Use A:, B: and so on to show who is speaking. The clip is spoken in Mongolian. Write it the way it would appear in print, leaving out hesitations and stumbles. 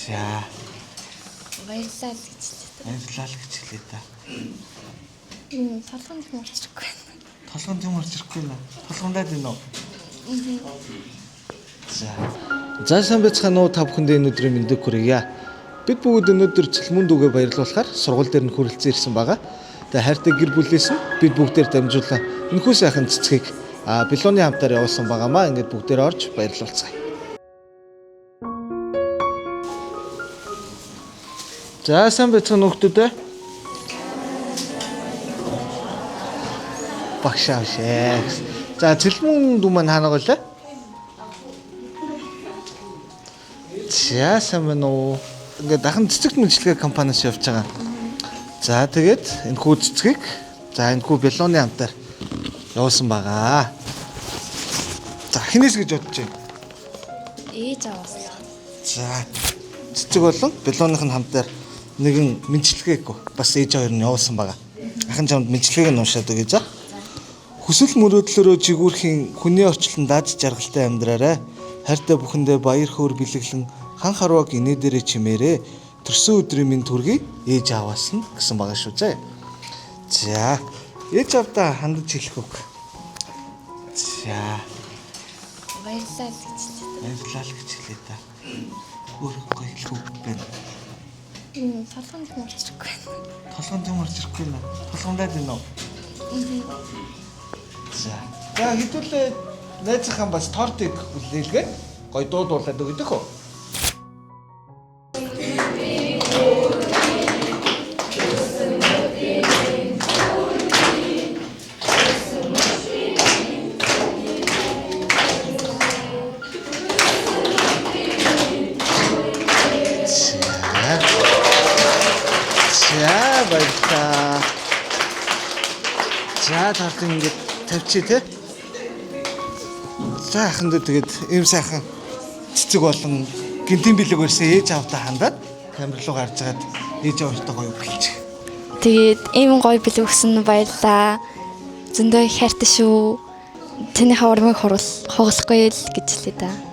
A: За.
B: Баярлалаа гэж хэлээ.
A: Баярлалаа гэж хэлээ та.
B: Толгойн юм орчихгүй байна.
A: Толгойн юм орчихгүй нэ. Толгондаа дийнэ үү? За сайн байцгаана уу та бүхэндээ энэ өдрийн мэндийг хүргье. Бид бүгд өнөөдөр Цэлмүн дүүгээ баярлуулахаар сургууль дээр нь хүрэлцэн ирсэн байгаа. Тэгээ хайртай гэр бүлээс нь бид бүгдээр дамжуулан энэхүү сайхан цэцгийг Белоны хамтаар явуулсан байгаамаа. Ингээд бүгдээр орж баярлуулцгаая. За сайн байцгаана хүүхдүүд. Багшаа шээ. За Цэлмүн дүү маань хаана голоо? За сайн байна уу? Ингээд дахин цэцэгт мэлчилгээ компаниас явж байгаа. За тэгээд энэ хүү цэцгийг энэ хүү Белоны хамтаар явуулсан байгаа. За хинээс гэж бодож байна?
B: Ээж аваас.
A: За цэцэг болон Белоныхын хамтаар нэгэн мэлчилгээг бас ээж хоёр нь явуулсан байгаа. Ахын чамд мэлчилгээг нь уншаад өгье за. Хүсэл мөрөөдлөөрөө жигүүрхийн хүний орчлон дааж жаргалтай амьдраарай. Хайртай бүхэндээ баяр хөөр бэлэглэн хан харваг инээ дээрээ чимээрээ төрсөн өдрийн минь төргий ээж аваас нь гэсэн байгаа шүү зэ. За ээж авдаа хандаж хэлэх үг. За
B: Баярлалаа гэж хэлээ.
A: баярлалаа гэж хэлээ та. Өөрөө хэлэх үг байна.
B: Толгойн юм орчихгүй байна.
A: Толгойн юм орчихгүй нэ. Толгондаа дийнэ үү? За хэдүүлээ найзынхаа бас тортыг хүлээлгээд гоё дуудуулаад өгдөг үү? За баярлалаа. За тарт ингэж тавьчих тий. За аханд тэгээд ийм сайхан цэцэг болон гинтийн бэлэг өрсөн ээж авдаа хандаад камер руу гарч агаад ээж аваартай гоё бэлчих.
B: Тэгээд ийм гоё бэлэг өгсөн баярлалаа. Зөндөө их хайртай шүү. Таны хаврыг хугалахгүй л гэж хэлээ да.